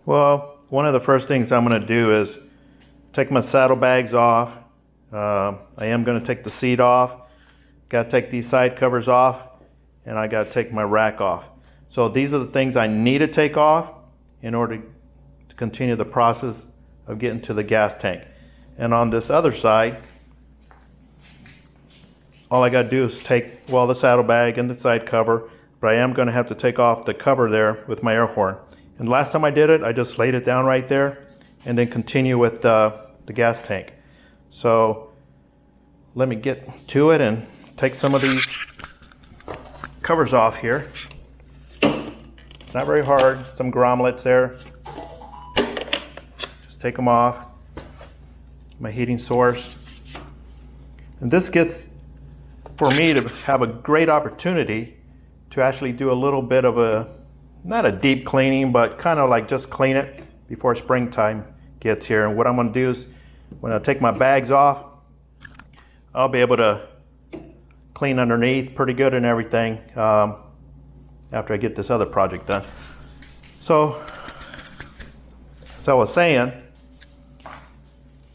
Well, one of the first things I'm going to do is take my saddlebags off. I am going to take the seat off. Got to take these side covers off, and I got to take my rack off. So these are the things I need to take off in order to continue the process of getting to the gas tank. And on this other side, all I got to do is take, well, the saddlebag and the side cover, but I am going to have to take off the cover there with my air horn. And last time I did it, I just laid it down right there and then continue with the gas tank. So let me get to it and take some of these covers off here. It's not very hard, some grommets there. Just take them off. My heating source. And this gets, for me, to have a great opportunity to actually do a little bit of a, not a deep cleaning, but kind of like just clean it before springtime gets here. And what I'm going to do is, when I take my bags off, I'll be able to clean underneath pretty good and everything after I get this other project done. So, as I was saying,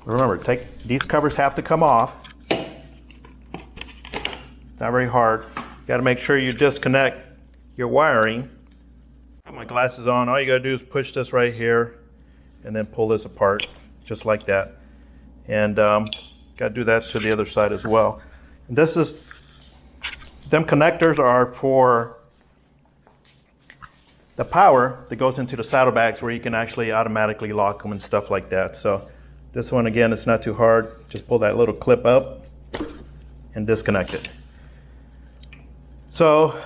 remember, these covers have to come off. It's not very hard. Got to make sure you disconnect your wiring. Put my glasses on. All you got to do is push this right here and then pull this apart just like that. And got to do that to the other side as well. And this is, them connectors are for the power that goes into the saddlebags, where you can actually automatically lock them and stuff like that. So this one, again, it's not too hard. Just pull that little clip up and disconnect it. So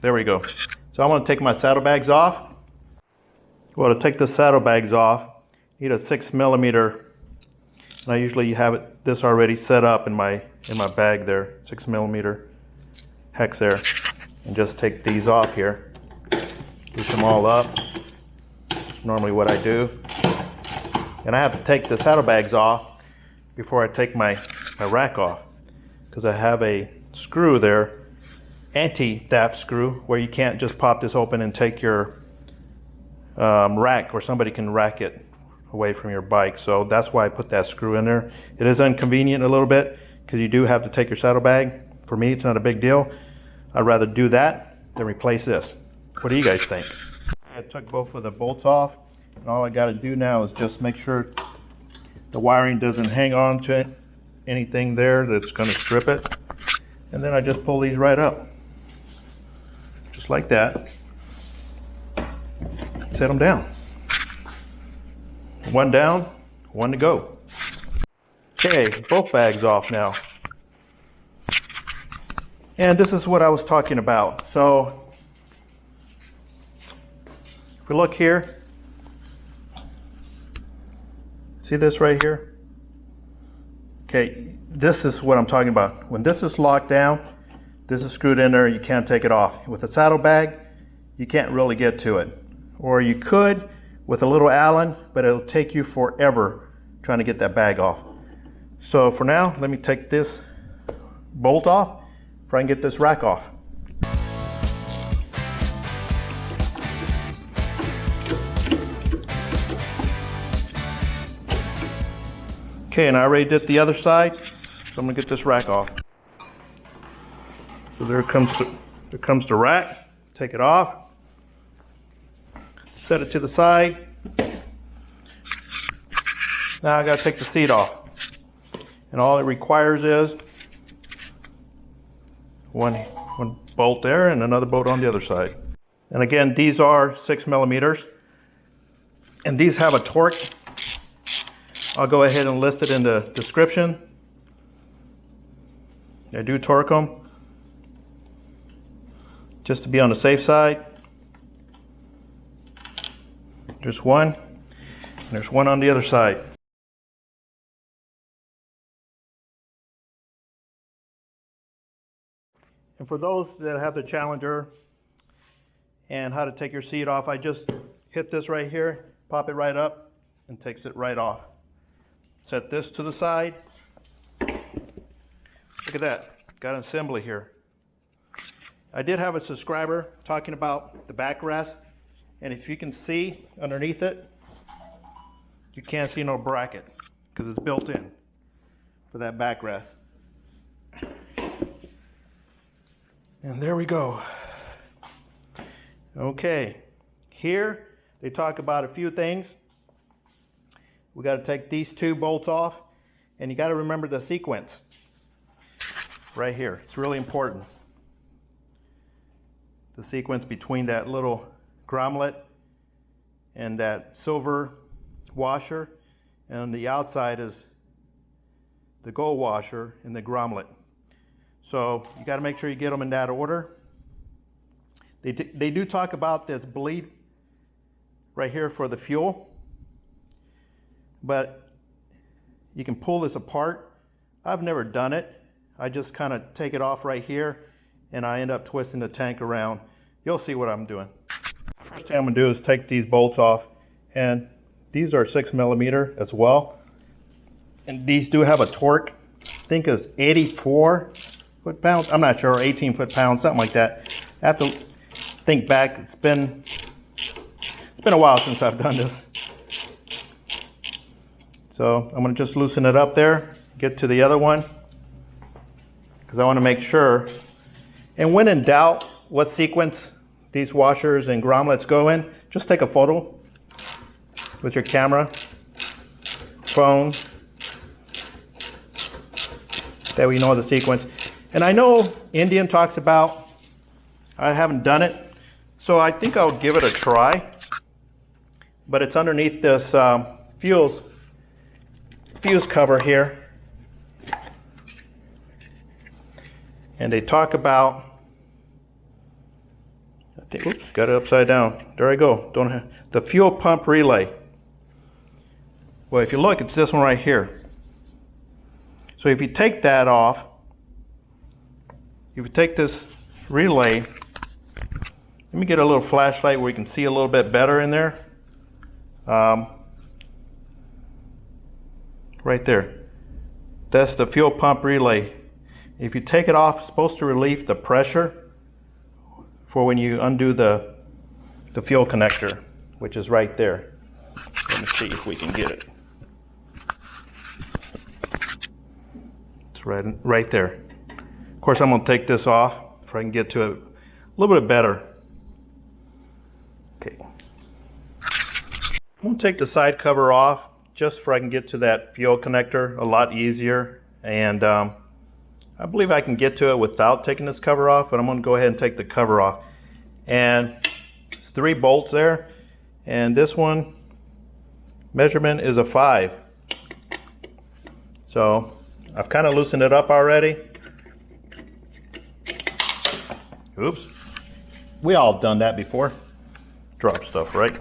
there we go. So I'm going to take my saddlebags off. Well, to take the saddlebags off, you need a 6mm. And I usually have this already set up in my bag there, 6mm hex there. And just take these off here. Push them all up. That's normally what I do. And I have to take the saddlebags off before I take my rack off, because I have a screw there, anti-theft screw, where you can't just pop this open and take your rack, or somebody can rack it away from your bike. So that's why I put that screw in there. It is inconvenient a little bit because you do have to take your saddlebag. For me, it's not a big deal. I'd rather do that than replace this. What do you guys think? I took both of the bolts off, and all I got to do now is just make sure the wiring doesn't hang on to anything there that's going to strip it. And then I just pull these right up, just like that. Set them down. One down, one to go. Okay, both bags off now. And this is what I was talking about. So if we look here, see this right here? Okay, this is what I'm talking about. When this is locked down, this is screwed in there, you can't take it off. With a saddlebag, you can't really get to it. Or you could with a little Allen, but it'll take you forever trying to get that bag off. So for now, let me take this bolt off, try and get this rack off. Okay, and I already did the other side, so I'm gonna get this rack off. So there comes the rack. Take it off. Set it to the side. Now I gotta take the seat off. And all it requires is one bolt there and another bolt on the other side. And again, these are 6mm. And these have a torque. I'll go ahead and list it in the description. I do torque them, just to be on the safe side. There's one, and there's one on the other side. And for those that have the Challenger and how to take your seat off, I just hit this right here, pop it right up, and takes it right off. Set this to the side. Look at that, got an assembly here. I did have a subscriber talking about the backrest And if you can see underneath it, you can't see no bracket because it's built in for that backrest. And there we go. Okay, here they talk about a few things. We got to take these two bolts off, and you got to remember the sequence right here. It's really important. The sequence between that little grommet and that silver washer, and on the outside is the gold washer and the grommet. So you got to make sure you get them in that order. They do talk about this bleed right here for the fuel, but you can pull this apart. I've never done it. I just kind of take it off right here and I end up twisting the tank around. You'll see what I'm doing. First thing I'm going to do is take these bolts off, and these are 6mm as well. And these do have a torque, I think it's 84 foot-pounds. I'm not sure, 18 foot-pounds, something like that. I have to think back. It's been a while since I've done this. So I'm going to just loosen it up there, get to the other one, because I want to make sure. And when in doubt what sequence these washers and grommets go in, just take a photo with your camera, phone. That way you know the sequence. And I know Indian talks about, I haven't done it, so I think I'll give it a try. But it's underneath this fuse cover here. And they talk about, I think, oops, got it upside down. There I go. Don't have the fuel pump relay. Well, if you look, it's this one right here. So if you take that off, if you take this relay, let me get a little flashlight where you can see a little bit better in there. Right there. That's the fuel pump relay. If you take it off, it's supposed to relieve the pressure for when you undo the fuel connector, which is right there. Let me see if we can get it. It's right there. Of course, I'm going to take this off if I can get to it a little bit better. Okay. I'm going to take the side cover off just so I can get to that fuel connector a lot easier. And I believe I can get to it without taking this cover off, but I'm going to go ahead and take the cover off. And it's 3 bolts there, and this one measurement is a 5. So I've kind of loosened it up already. Oops. We all done that before. Drop stuff, right?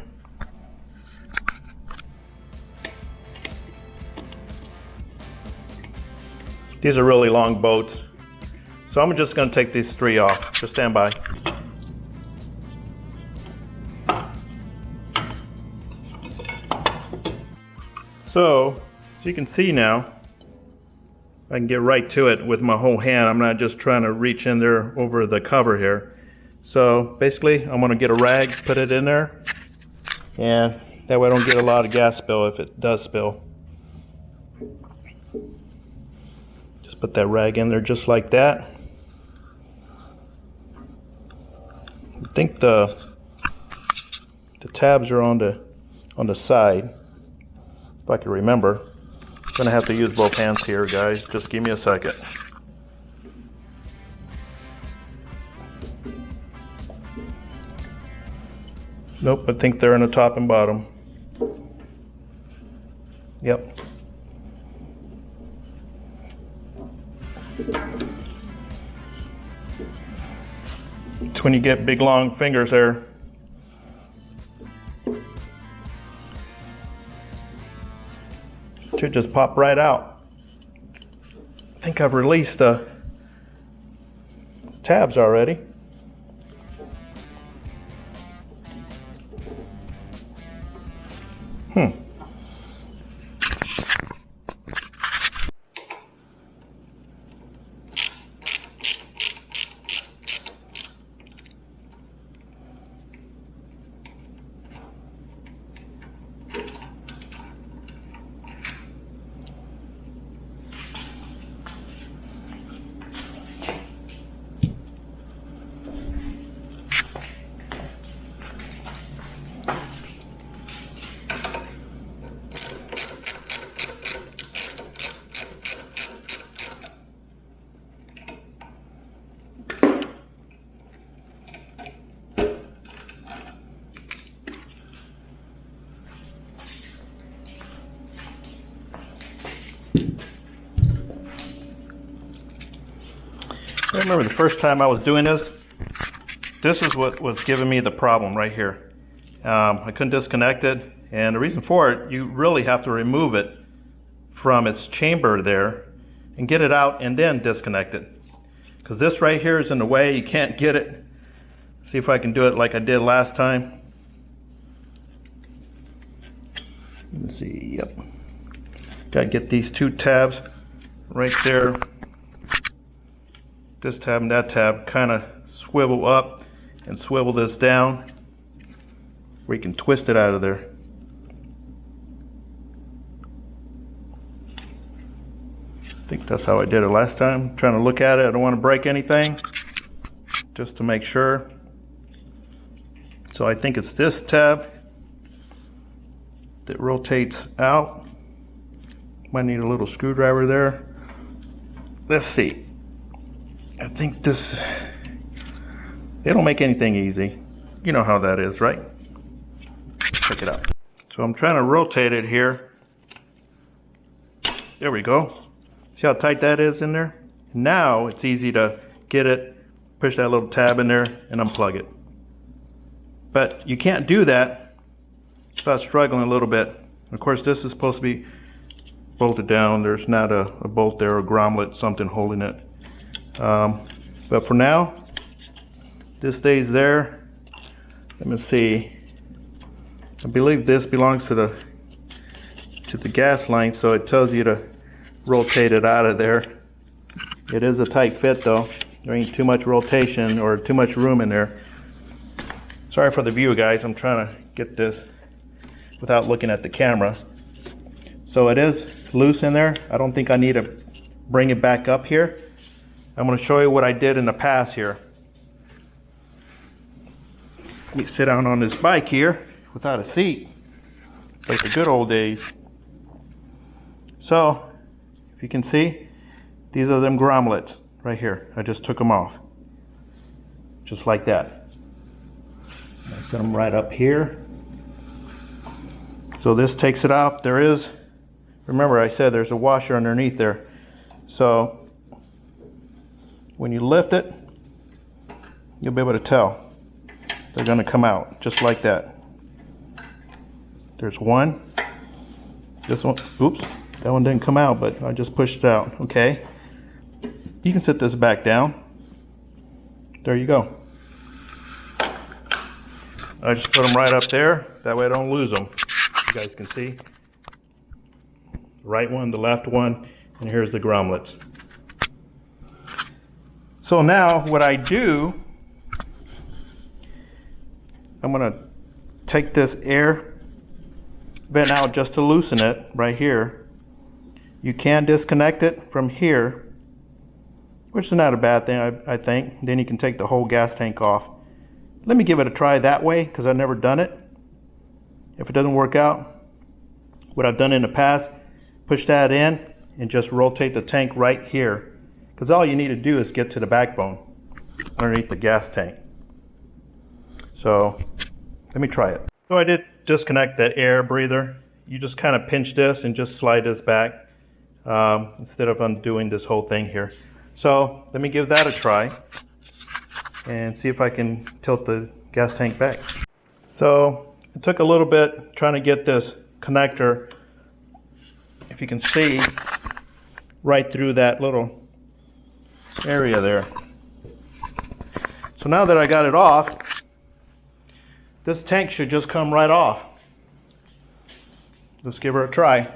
These are really long bolts. So I'm just going to take these 3 off. Just stand by. So, as you can see now, I can get right to it with my whole hand. I'm not just trying to reach in there over the cover here. So basically, I'm going to get a rag, put it in there, and that way I don't get a lot of gas spill if it does spill. Just put that rag in there just like that. I think the tabs are on the side, if I can remember. I'm going to have to use both hands here, guys. Just give me a second. Nope, I think they're in the top and bottom. Yep. It's when you get big long fingers there. Should just pop right out. I think I've released the tabs already. remember the first time I was doing this, this is what was giving me the problem right here. I couldn't disconnect it, and the reason for it, you really have to remove it from its chamber there and get it out and then disconnect it. Because this right here is in the way, you can't get it. See if I can do it like I did last time. Let me see, yep. Gotta get these two tabs right there. This tab and that tab kind of swivel up and swivel this down where you can twist it out of there. I think that's how I did it last time. Trying to look at it, I don't want to break anything, just to make sure. So I think it's this tab that rotates out. Might need a little screwdriver there. Let's see. I think this, they don't make anything easy. You know how that is, right? Check it out. So I'm trying to rotate it here. There we go. See how tight that is in there? Now it's easy to get it, push that little tab in there and unplug it. But you can't do that without struggling a little bit. Of course, this is supposed to be bolted down. There's not a bolt there or grommet, something holding it. But for now, this stays there. Let me see. I believe this belongs to the gas line, so it tells you to rotate it out of there. It is a tight fit though. There ain't too much rotation or too much room in there. Sorry for the view, guys. I'm trying to get this without looking at the camera. So it is loose in there. I don't think I need to bring it back up here. I'm going to show you what I did in the past here. Let me sit down on this bike here without a seat, like the good old days. So, if you can see, these are them grommets right here. I just took them off, just like that. I set them right up here. So this takes it off. There is, remember I said there's a washer underneath there. So when you lift it, you'll be able to tell. They're going to come out just like that. There's one. This one, oops, that one didn't come out, but I just pushed it out. Okay. You can set this back down. There you go. I just put them right up there. That way I don't lose them. You guys can see. The right one, the left one, and here's the grommets. So now what I do, I'm going to take this air vent out just to loosen it right here. You can disconnect it from here, which is not a bad thing, I think. Then you can take the whole gas tank off. Let me give it a try that way because I've never done it. If it doesn't work out, what I've done in the past, push that in and just rotate the tank right here. Because all you need to do is get to the backbone underneath the gas tank. So let me try it. So I did disconnect that air breather. You just kind of pinch this and just slide this back instead of undoing this whole thing here. So let me give that a try and see if I can tilt the gas tank back. So it took a little bit trying to get this connector, if you can see, right through that little area there. So now that I got it off, this tank should just come right off. Let's give her a try.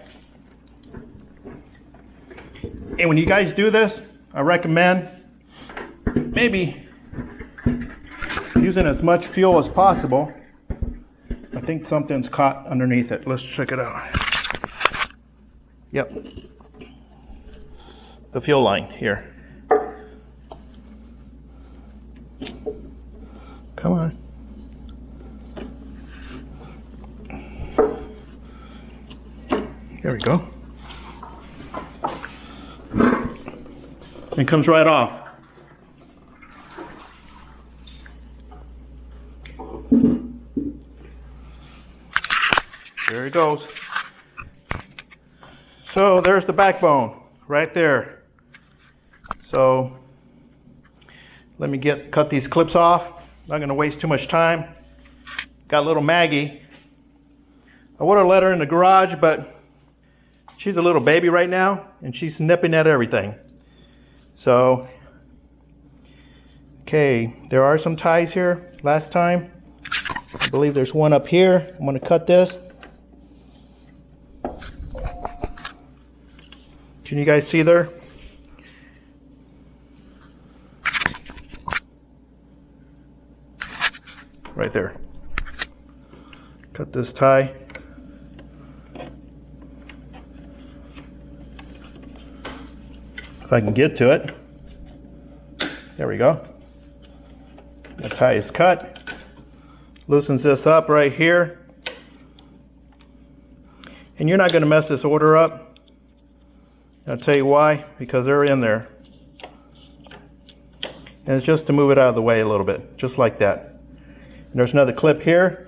And when you guys do this, I recommend maybe using as much fuel as possible. I think something's caught underneath it. Let's check it out. Yep. The fuel line here. Come on. There we go. It comes right off. There it goes. So there's the backbone right there. So Let me cut these clips off. Not gonna waste too much time. Got little Maggie. I would have let her in the garage, but she's a little baby right now and she's nipping at everything. So, okay, there are some ties here last time. I believe there's one up here. I'm gonna cut this. Can you guys see there? Right there. Cut this tie. If I can get to it. There we go. The tie is cut. Loosens this up right here. And you're not going to mess this order up. I'll tell you why. Because they're in there. And it's just to move it out of the way a little bit. Just like that. And there's another clip here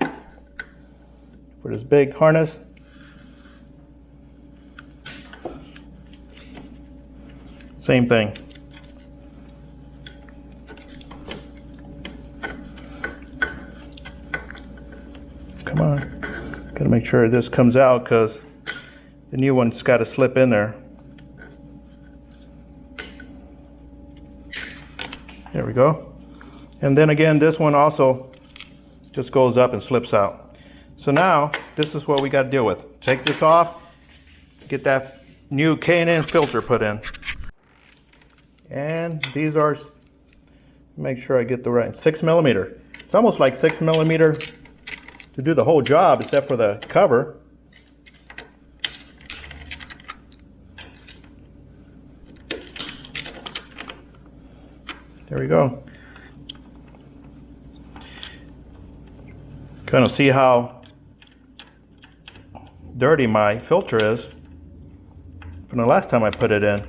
for this big harness. Same thing. Come on. Gotta make sure this comes out because the new one's got to slip in there. There we go. And then again, this one also just goes up and slips out. So now, this is what we got to deal with. Take this off, get that new K&N filter put in. And these are, make sure I get the right, 6mm. It's almost like 6mm to do the whole job except for the cover. There we go. Kind of see how dirty my filter is from the last time I put it in.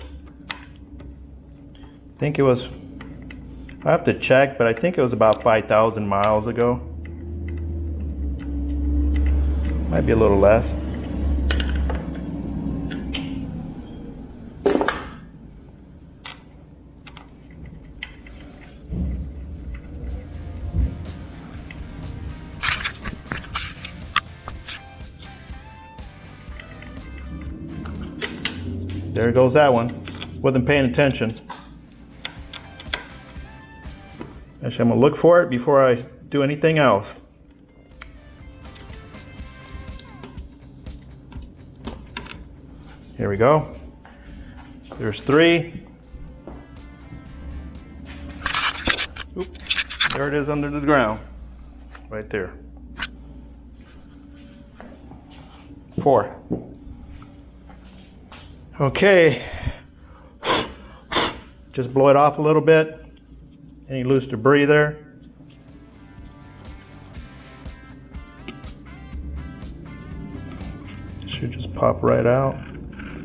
I think it was, I have to check, but I think it was about 5,000 miles ago. Might be a little less. There goes that one. Wasn't paying attention. Actually, I'm gonna look for it before I do anything else. Here we go. There's 3. Oop. There it is under the ground. Right there. 4. Okay, just blow it off a little bit. Any loose debris there. Should just pop right out.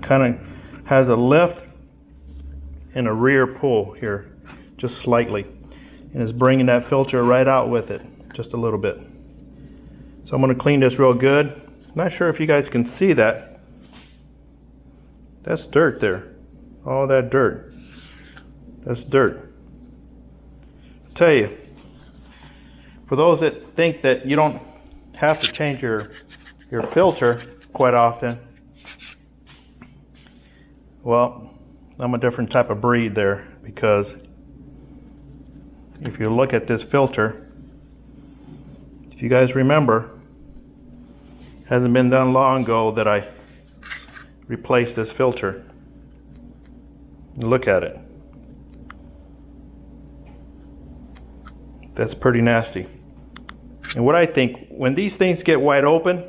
Kind of has a lift and a rear pull here, just slightly. And it's bringing that filter right out with it, just a little bit. So I'm going to clean this real good. I'm not sure if you guys can see that. That's dirt there. All that dirt. That's dirt. I'll tell you, for those that think that you don't have to change your filter quite often, well, I'm a different type of breed there, because if you look at this filter, if you guys remember, it hasn't been done long ago that I replaced this filter. Look at it. That's pretty nasty. And what I think, when these things get wide open,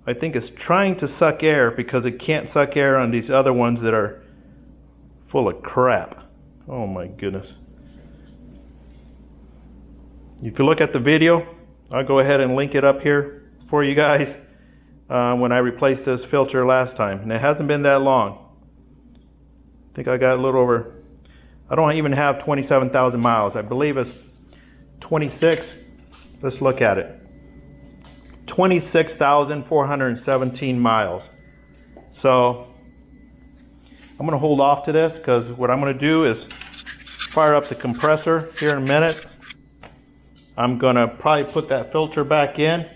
I think it's trying to suck air because it can't suck air on these other ones that are full of crap. Oh my goodness. If you look at the video, I'll go ahead and link it up here for you guys. When I replaced this filter last time, and it hasn't been that long. I think I got a little over, I don't even have 27,000 miles. I believe it's 26. Let's look at it. 26,417 miles. So I'm going to hold off to this because what I'm going to do is fire up the compressor here in a minute. I'm gonna probably put that filter back in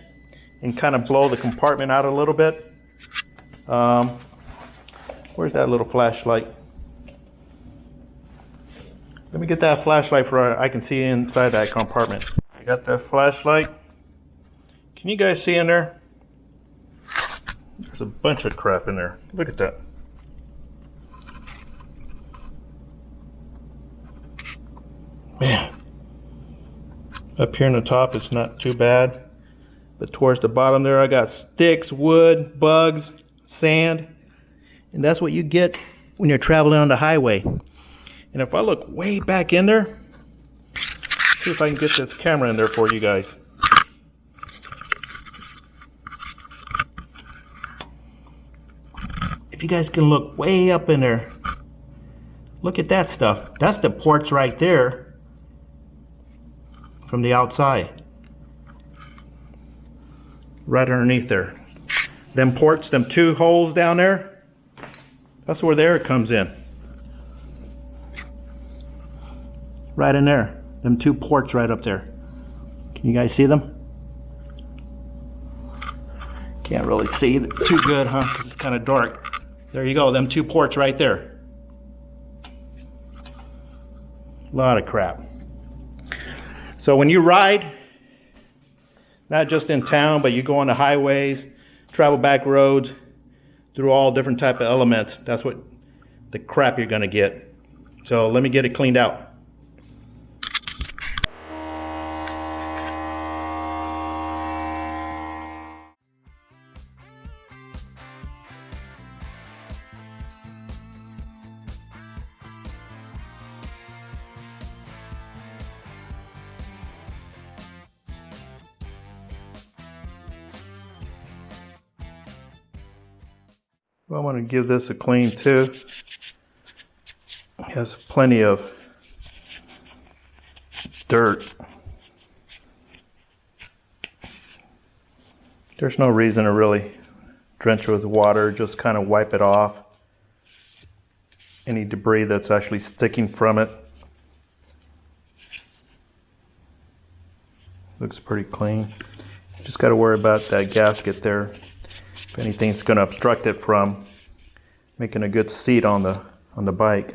and kind of blow the compartment out a little bit. Where's that little flashlight? Let me get that flashlight for I can see inside that compartment. I got that flashlight. Can you guys see in there? There's a bunch of crap in there. Look at that. Man. Up here in the top it's not too bad. But towards the bottom there I got sticks, wood, bugs, sand. And that's what you get when you're traveling on the highway. And if I look way back in there, see if I can get this camera in there for you guys. If you guys can look way up in there, look at that stuff. That's the ports right there from the outside. Right underneath there. Them ports, them two holes down there, that's where the air comes in. Right in there. Them two ports right up there. Can you guys see them? Can't really see too good, huh? 'Cause it's kind of dark. There you go. Them two ports right there. A lot of crap. So when you ride, not just in town, but you go on the highways, travel back roads, through all different type of elements, that's what the crap you're gonna get. So let me get it cleaned out. Well, I'm going to give this a clean too. It has plenty of dirt. There's no reason to really drench it with water, just kind of wipe it off. Any debris that's actually sticking from it. Looks pretty clean. Just got to worry about that gasket there. If anything's going to obstruct it from making a good seat on the bike.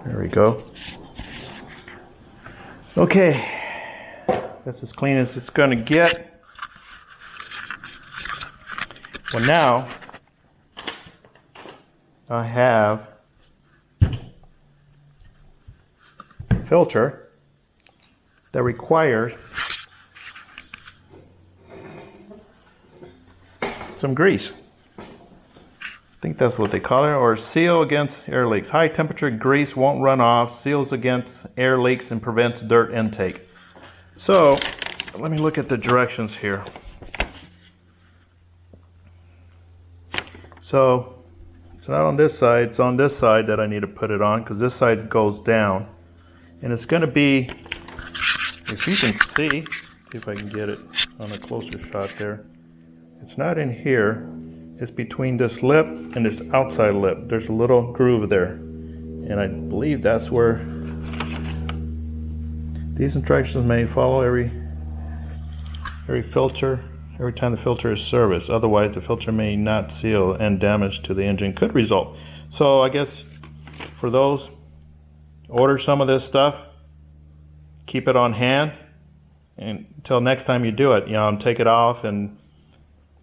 There we go. Okay, that's as clean as it's going to get. Well, now I have a filter that requires some grease. I think that's what they call it, or seal against air leaks. High temperature grease won't run off, seals against air leaks, and prevents dirt intake. So let me look at the directions here. So it's not on this side, it's on this side that I need to put it on, because this side goes down. And it's going to be, if you can see if I can get it on a closer shot there. It's not in here. It's between this lip and this outside lip. There's a little groove there. And I believe that's where these instructions may follow every filter, every time the filter is serviced. Otherwise, the filter may not seal and damage to the engine could result. So I guess for those, order some of this stuff. Keep it on hand, and until next time you do it, take it off and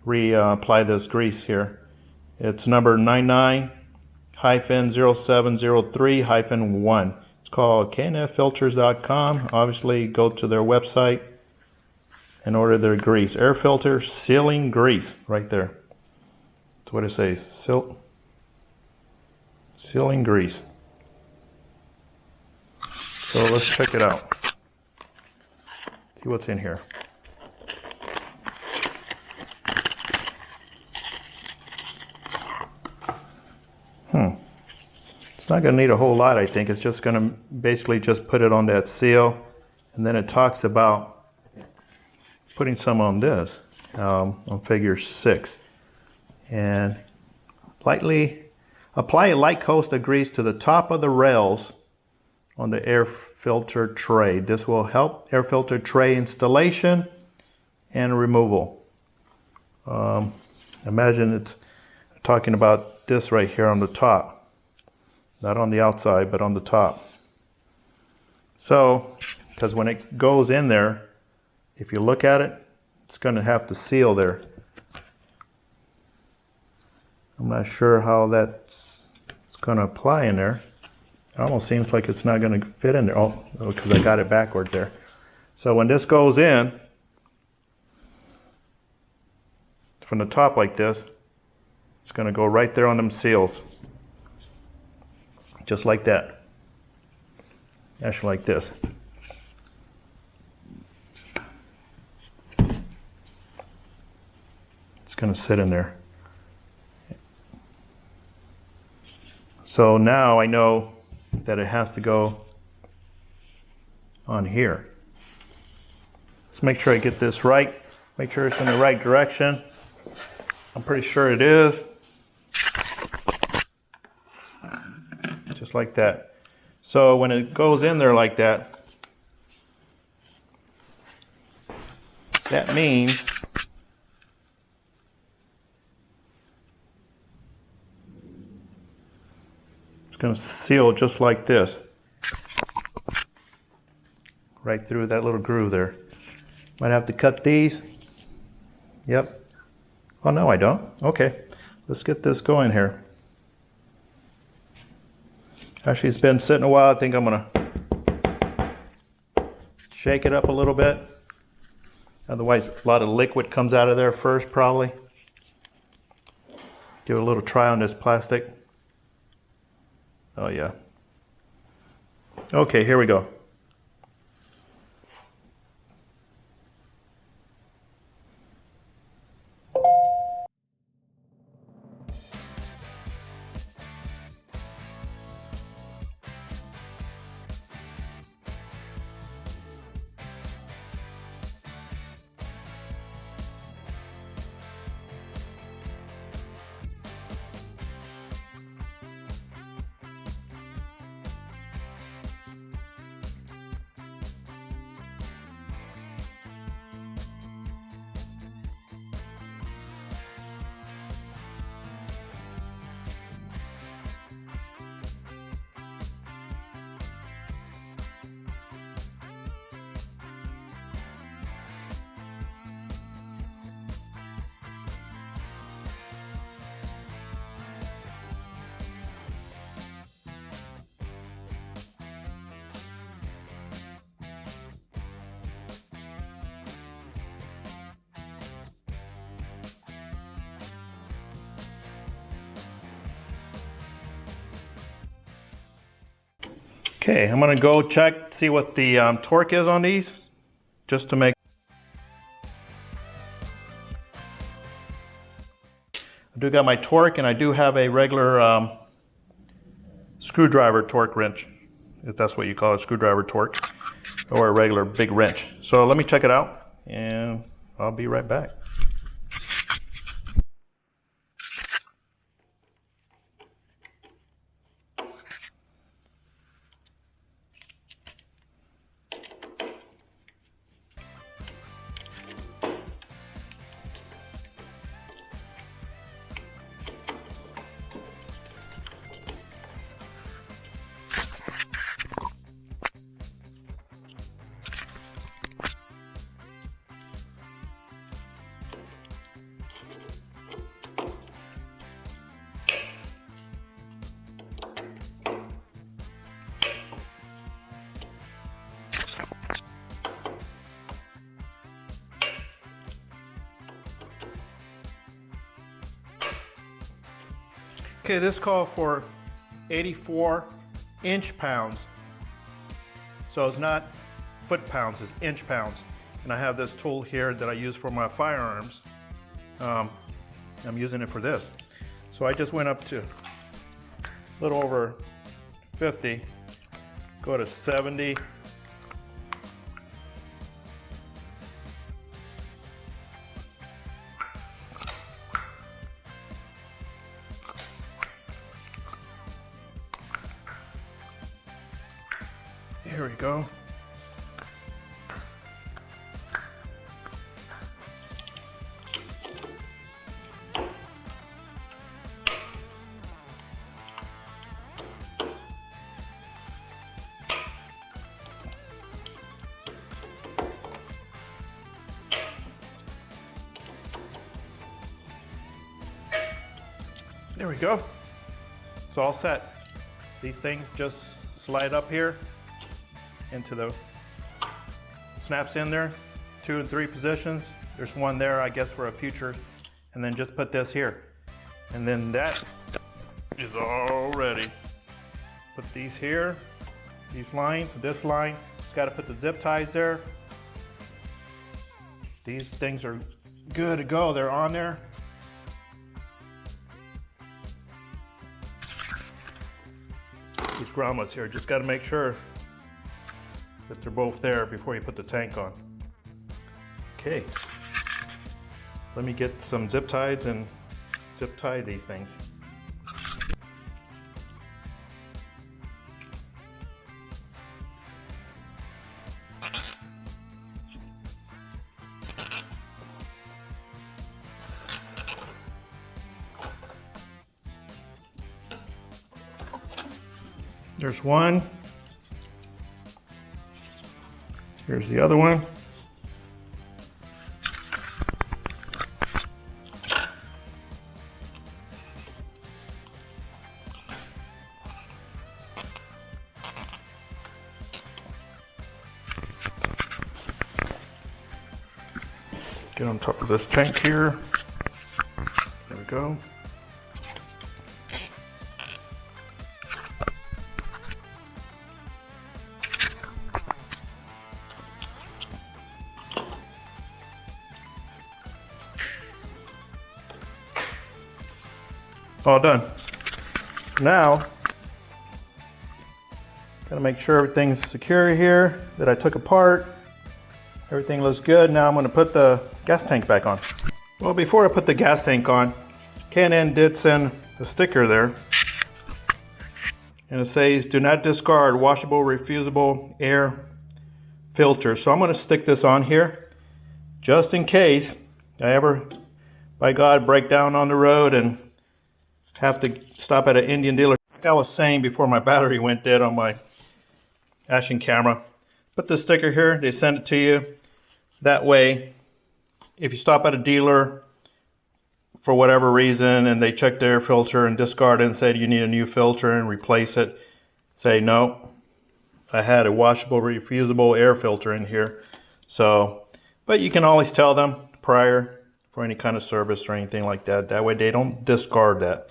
reapply this grease here. It's number 99-0703-1. It's called knffilters.com. Obviously, go to their website and order their grease. Air filter sealing grease, right there. That's what it says. Sealing grease. So let's check it out. See what's in here. It's not going to need a whole lot, I think. It's just going to basically just put it on that seal. And then it talks about putting some on this, on figure 6. and lightly apply a light coat of grease to the top of the rails on the air filter tray. This will help air filter tray installation and removal. Imagine it's talking about this right here on the top, not on the outside, but on the top. So, because when it goes in there, if you look at it, it's going to have to seal there. I'm not sure how that's going to apply in there. It almost seems like it's not going to fit in there. Oh, because I got it backward there. So when this goes in from the top like this, it's going to go right there on them seals. Just like that. Actually like this. It's going to sit in there. So now I know that it has to go on here. Let's make sure I get this right. Make sure it's in the right direction. I'm pretty sure it is. Just like that. So when it goes in there like that, that means it's going to seal just like this. Right through that little groove there. Might have to cut these. Yep. Oh, no, I don't. Okay. Let's get this going here. Actually, it's been sitting a while. I think I'm going to shake it up a little bit. Otherwise, a lot of liquid comes out of there first, probably. Give it a little try on this plastic. Oh, yeah. Okay, here we go. Okay, I'm going to go check, see what the torque is on these, just to make. I do got my torque, and I do have a regular screwdriver torque wrench, if that's what you call it, screwdriver torque, or a regular big wrench. So let me check it out, and I'll be right back. Okay, this called for 84 inch-pounds. So it's not foot-pounds, it's inch-pounds. And I have this tool here that I use for my firearms. I'm using it for this. So I just went up to a little over 50, go to 70. Here we go. There we go. It's all set. These things just slide up here into the snaps in there, 2 and 3 positions. There's one there, I guess, for a future, and then just put this here. And then that is all ready. Put these here, these lines, this line. Just got to put the zip ties there. These things are good to go. They're on there. These grommets here, just got to make sure that they're both there before you put the tank on. Okay, let me get some zip ties and zip tie these things. There's one. Here's the other one. Get on top of this tank here. There we go. All done. Now, gotta make sure everything's secure here that I took apart. Everything looks good. Now I'm gonna put the gas tank back on. Well, before I put the gas tank on, K&N did send a sticker there. And it says, do not discard washable, refusable air filter. So I'm gonna stick this on here just in case I ever, by God, break down on the road and have to stop at an Indian dealer. Like I was saying before my battery went dead on my action camera, put the sticker here, they send it to you. That way, if you stop at a dealer for whatever reason and they check the air filter and discard it and say you need a new filter and replace it, say no, I had a washable, refusable air filter in here. So, but you can always tell them prior for any kind of service or anything like that. That way they don't discard that.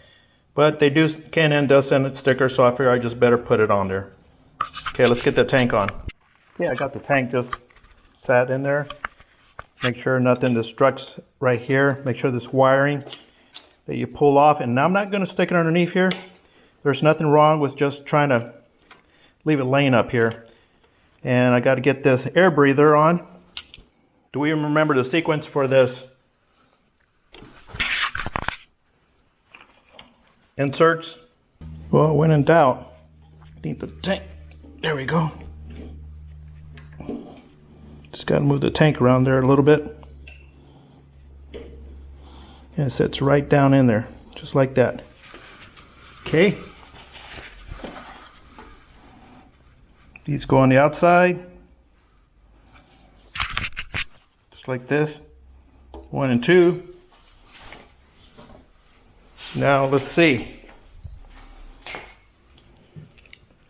But they do, K&N does send a sticker, so I figure I just better put it on there. Okay, let's get the tank on. Yeah, I got the tank just sat in there. Make sure nothing destructs right here. Make sure this wiring that you pull off. And now I'm not going to stick it underneath here. There's nothing wrong with just trying to leave it laying up here. And I got to get this air breather on. Do we remember the sequence for this? Inserts. Well, when in doubt, need the tank. There we go. Just got to move the tank around there a little bit. And it sits right down in there, just like that. Okay. These go on the outside. Just like this. 1 and 2. Now let's see.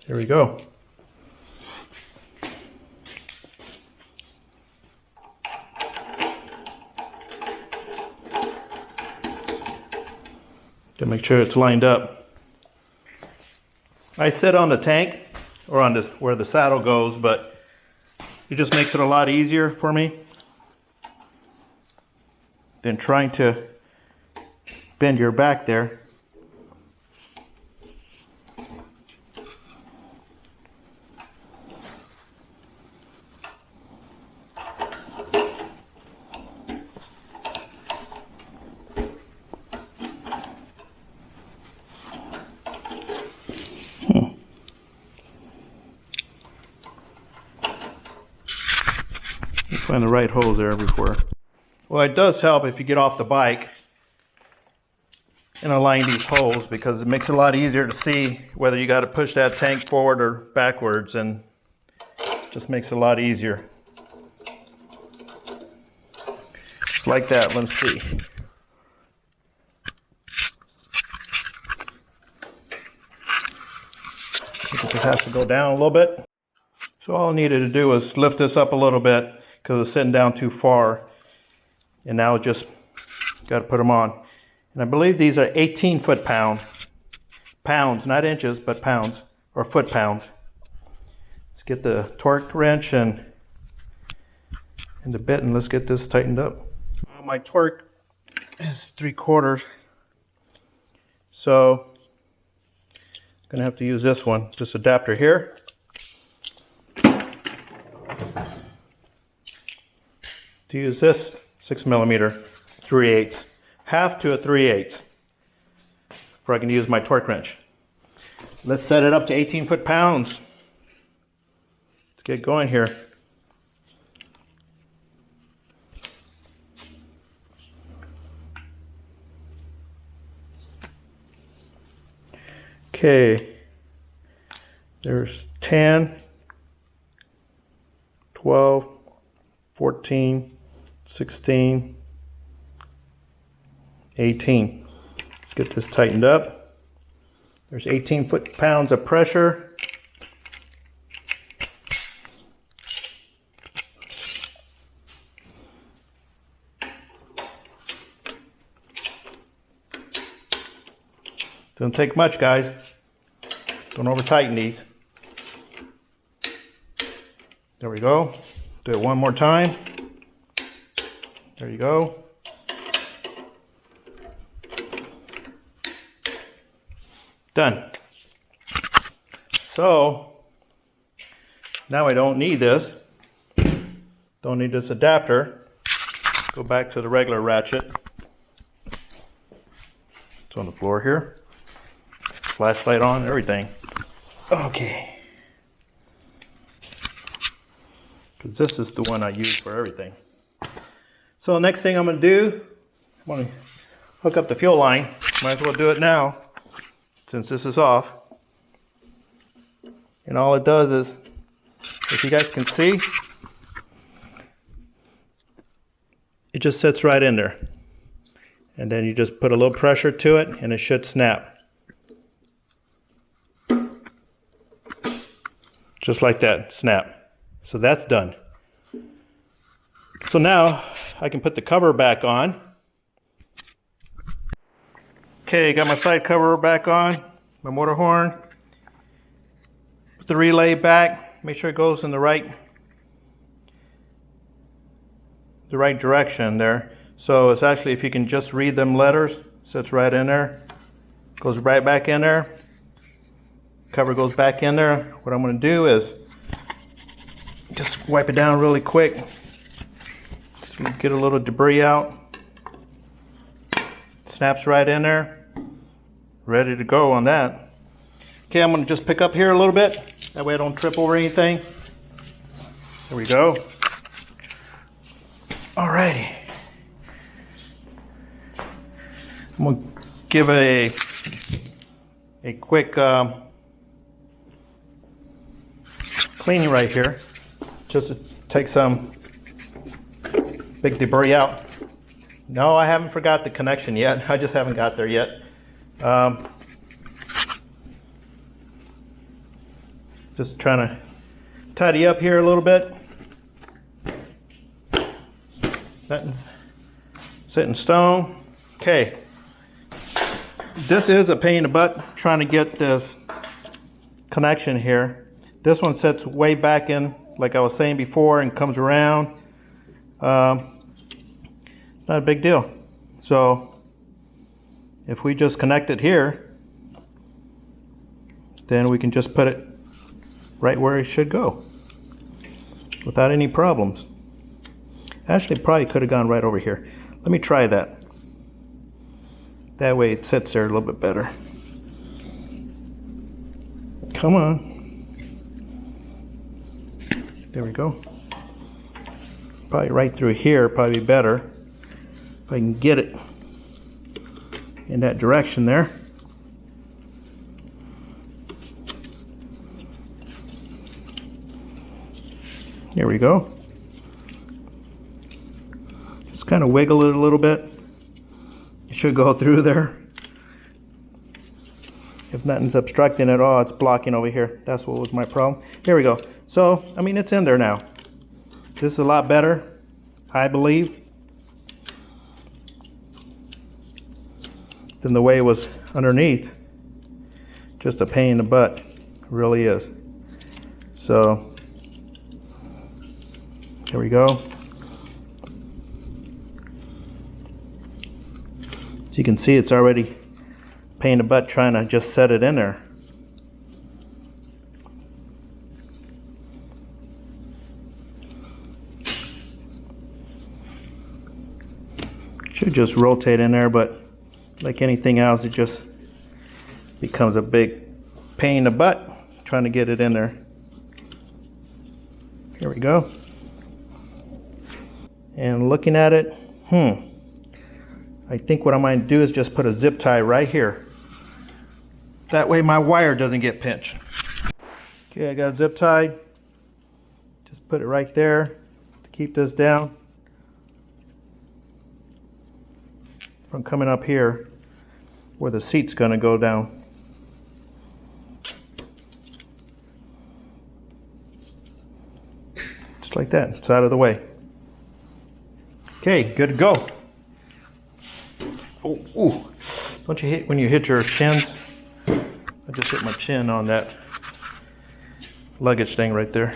Here we go. To make sure it's lined up. I sit on the tank or on this where the saddle goes, but it just makes it a lot easier for me than trying to bend your back there. Find the right holes there before. Well, it does help if you get off the bike and align these holes, because it makes it a lot easier to see whether you got to push that tank forward or backwards, and just makes it a lot easier. Just like that. Let's see. I think it just has to go down a little bit. So all I needed to do was lift this up a little bit because it's sitting down too far, and now just got to put them on. And I believe these are 18 foot-pounds, not inches, but pounds, or foot-pounds. Let's get the torque wrench and the bit, and let's get this tightened up. My torque is 3/4, so I'm gonna have to use this one, this adapter here. To use this 6mm 3/8, half to a 3/8, before I can use my torque wrench. Let's set it up to 18 foot-pounds. Let's get going here. Okay, there's 10, 12, 14, 16, 18. Let's get this tightened up. There's 18 foot-pounds of pressure. Doesn't take much, guys. Don't over tighten these. There we go. Do it one more time. There you go. Done. So now I don't need this. Don't need this adapter. Go back to the regular ratchet. It's on the floor here. Flashlight on, everything. Okay. Because this is the one I use for everything. So next thing I'm going to do, I'm going to hook up the fuel line. Might as well do it now, since this is off. And all it does is, if you guys can see, it just sits right in there. And then you just put a little pressure to it and it should snap. Just like that, snap. So that's done. So now I can put the cover back on. Okay, got my side cover back on, my motor horn. Put the relay back, make sure it goes in the right direction there. So it's actually, if you can just read them letters, sits right in there, goes right back in there. Cover goes back in there. What I'm going to do is just wipe it down really quick. Just get a little debris out. Snaps right in there. Ready to go on that. Okay, I'm going to just pick up here a little bit. That way I don't trip over anything. There we go. Alrighty. I'm going to give a quick cleaning right here, just to take some big debris out. No, I haven't forgot the connection yet. I just haven't got there yet. Just trying to tidy up here a little bit. Nothing's set in stone. Okay. This is a pain in the butt trying to get this connection here. This one sits way back in, like I was saying before, and comes around. Not a big deal. So if we just connect it here, then we can just put it right where it should go without any problems. Actually, probably could have gone right over here. Let me try that. That way it sits there a little bit better. Come on. There we go. Probably right through here, probably be better. If I can get it in that direction there. Here we go. Just kind of wiggle it a little bit. It should go through there. If nothing's obstructing at all, it's blocking over here. That's what was my problem. Here we go. So, I mean, it's in there now. This is a lot better, I believe, than the way it was underneath. Just a pain in the butt. It really is. So, here we go. So you can see it's already a pain in the butt trying to just set it in there. Should just rotate in there, but like anything else, it just becomes a big pain in the butt trying to get it in there. Here we go. And looking at it, I think what I might do is just put a zip tie right here. That way my wire doesn't get pinched. Okay, I got a zip tie. Just put it right there to keep this down from coming up here where the seat's going to go down. Just like that. It's out of the way. Okay, good to go. Oh, ooh. Don't you hate when you hit your chins? I just hit my chin on that luggage thing right there.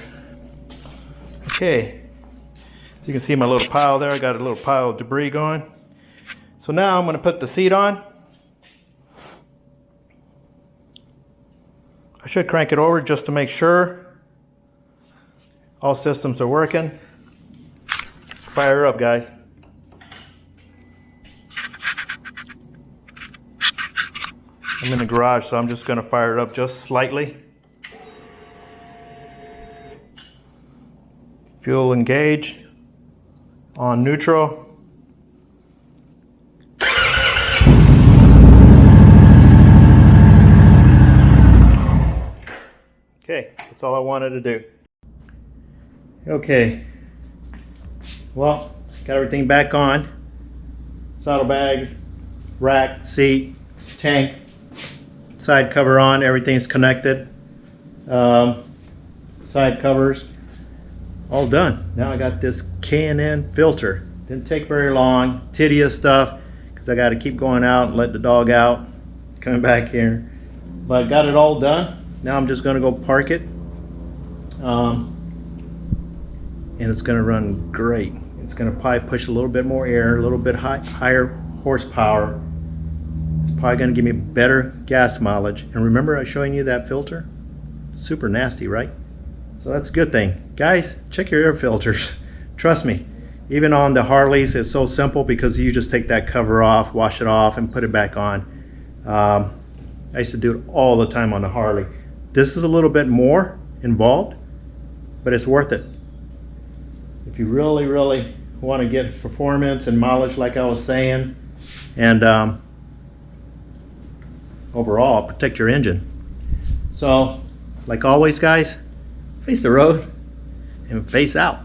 Okay, you can see my little pile there. I got a little pile of debris going. So now I'm going to put the seat on. I should crank it over just to make sure all systems are working. Fire her up, guys. I'm in the garage, so I'm just going to fire it up just slightly. Fuel engage on neutral. Okay, that's all I wanted to do. Okay, well, got everything back on. Saddlebags, rack, seat, tank, side cover on, everything's connected. Side covers, all done. Now I got this K&N filter. Didn't take very long, tedious stuff, because I got to keep going out and let the dog out, coming back here. But got it all done. Now I'm just going to go park it. And it's going to run great. It's going to probably push a little bit more air, a little bit higher horsepower. It's probably going to give me better gas mileage. And remember I was showing you that filter? Super nasty, right? So that's a good thing. Guys, check your air filters. Trust me, even on the Harleys, it's so simple because you just take that cover off, wash it off, and put it back on. I used to do it all the time on the Harley. This is a little bit more involved, but it's worth it. If you really, really want to get performance and mileage like I was saying, and overall protect your engine. So, like always guys, face the road and face out.